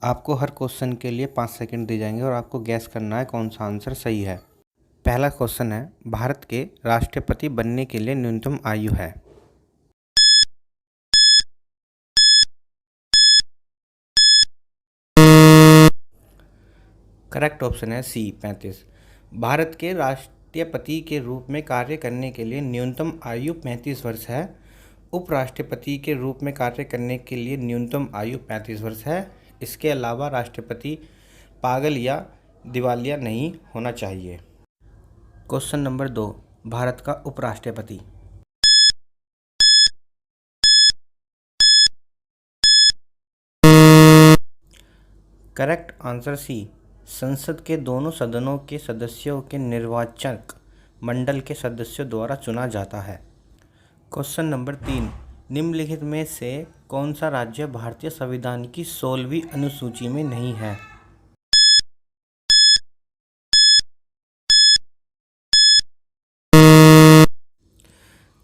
आपको हर क्वेश्चन के लिए 5 सेकंड दिए जाएंगे और आपको गैस करना है कौन सा आंसर सही है। पहला क्वेश्चन है, भारत के राष्ट्रपति बनने के लिए न्यूनतम आयु है। करेक्ट ऑप्शन है सी 35। भारत के राष्ट्रपति के रूप में कार्य करने के लिए न्यूनतम आयु 35 वर्ष है। उपराष्ट्रपति के रूप में कार्य करने के लिए न्यूनतम आयु 35 वर्ष है। इसके अलावा राष्ट्रपति पागल या दिवालिया नहीं होना चाहिए। क्वेश्चन नंबर 2, भारत का उपराष्ट्रपति। करेक्ट आंसर सी, संसद के दोनों सदनों के सदस्यों के निर्वाचक मंडल के सदस्यों द्वारा चुना जाता है। क्वेश्चन नंबर 3, निम्नलिखित में से कौन सा राज्य भारतीय संविधान की 16वीं अनुसूची में नहीं है।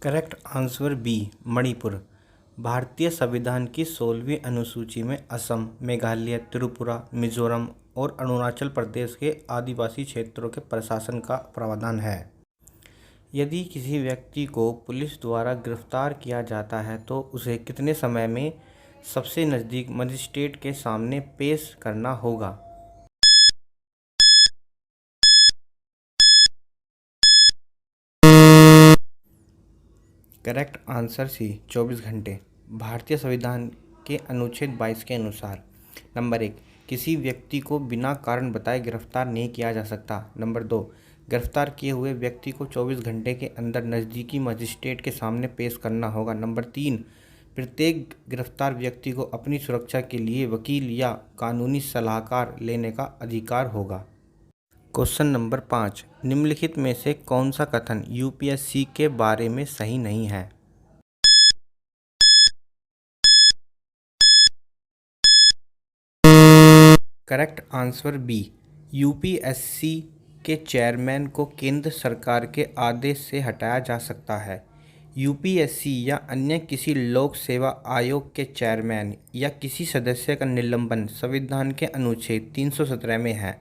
Correct answer B, Manipur. भारतीय संविधान की 16वीं अनुसूची में असम, मेघालय, त्रिपुरा, मिजोरम और अरुणाचल प्रदेश के आदिवासी क्षेत्रों के प्रशासन का प्रावधान है। यदि किसी व्यक्ति को पुलिस द्वारा गिरफ्तार किया जाता है तो उसे कितने समय में सबसे नज़दीक मजिस्ट्रेट के सामने पेश करना होगा। करेक्ट आंसर सी, 24 घंटे। भारतीय संविधान के अनुच्छेद 22 के अनुसार नंबर 1, किसी व्यक्ति को बिना कारण बताए गिरफ्तार नहीं किया जा सकता। नंबर 2, गिरफ्तार किए हुए व्यक्ति को 24 घंटे के अंदर नज़दीकी मजिस्ट्रेट के सामने पेश करना होगा। नंबर 3, प्रत्येक गिरफ्तार व्यक्ति को अपनी सुरक्षा के लिए वकील या कानूनी सलाहकार लेने का अधिकार होगा। क्वेश्चन नंबर 5, निम्नलिखित में से कौन सा कथन यूपीएससी के बारे में सही नहीं है। करेक्ट आंसर बी, यूपीएससी के चेयरमैन को केंद्र सरकार के आदेश से हटाया जा सकता है। यूपीएससी या अन्य किसी लोक सेवा आयोग के चेयरमैन या किसी सदस्य का निलंबन संविधान के अनुच्छेद 317 में है।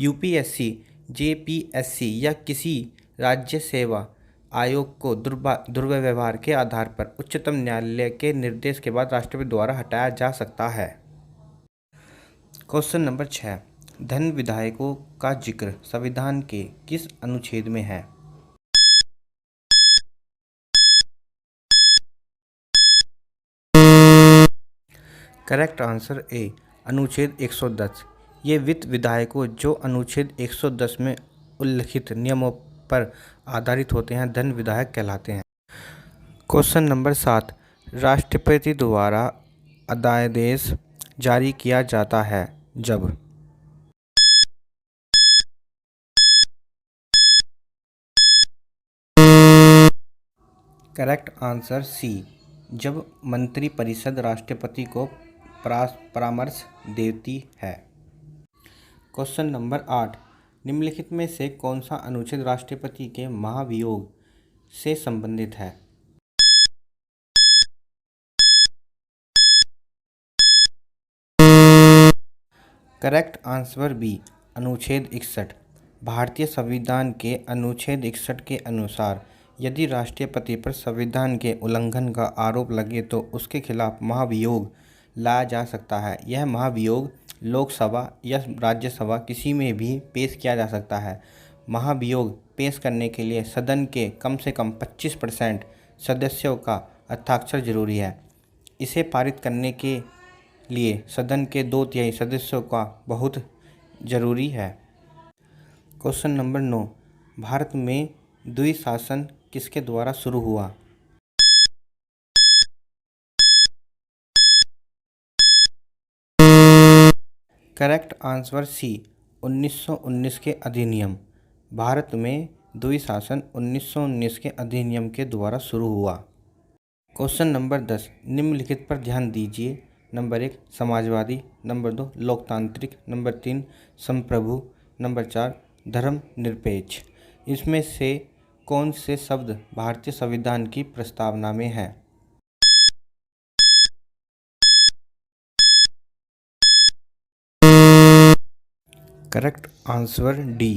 यूपीएससी, जेपीएससी या किसी राज्य सेवा आयोग को दुर्व्यवहार के आधार पर उच्चतम न्यायालय के निर्देश के बाद राष्ट्रपति द्वारा हटाया जा सकता है। क्वेश्चन नंबर 6, धन विधायकों का जिक्र संविधान के किस अनुच्छेद में है। करेक्ट आंसर ए, अनुच्छेद 110। ये वित्त विधायकों जो अनुच्छेद 110 में उल्लिखित नियमों पर आधारित होते हैं धन विधायक कहलाते हैं। क्वेश्चन नंबर 7, राष्ट्रपति द्वारा अध्यादेश जारी किया जाता है जब। करेक्ट आंसर सी, जब मंत्रिपरिषद राष्ट्रपति को परामर्श देती है। क्वेश्चन नंबर 8, निम्नलिखित में से कौन सा अनुच्छेद राष्ट्रपति के महाभियोग से संबंधित है। करेक्ट आंसर बी, अनुच्छेद 61। भारतीय संविधान के अनुच्छेद 61 के अनुसार यदि राष्ट्रपति पर संविधान के उल्लंघन का आरोप लगे तो उसके खिलाफ महाभियोग लाया जा सकता है। यह महाभियोग लोकसभा या राज्यसभा किसी में भी पेश किया जा सकता है। महाभियोग पेश करने के लिए सदन के कम से कम 25% सदस्यों का हस्ताक्षर जरूरी है। इसे पारित करने के लिए सदन के 2/3 सदस्यों का बहुत जरूरी है। क्वेश्चन नंबर 9, भारत में द्विशासन किसके द्वारा शुरू हुआ। करेक्ट आंसर सी, 1919 के अधिनियम। भारत में द्विशासन 1919 के अधिनियम के द्वारा शुरू हुआ। क्वेश्चन नंबर 10, निम्नलिखित पर ध्यान दीजिए। नंबर 1, समाजवादी। नंबर 2, लोकतांत्रिक। नंबर 3, संप्रभु। नंबर 4, धर्मनिरपेक्ष। इसमें से कौन से शब्द भारतीय संविधान की प्रस्तावना में हैं। Correct answer D,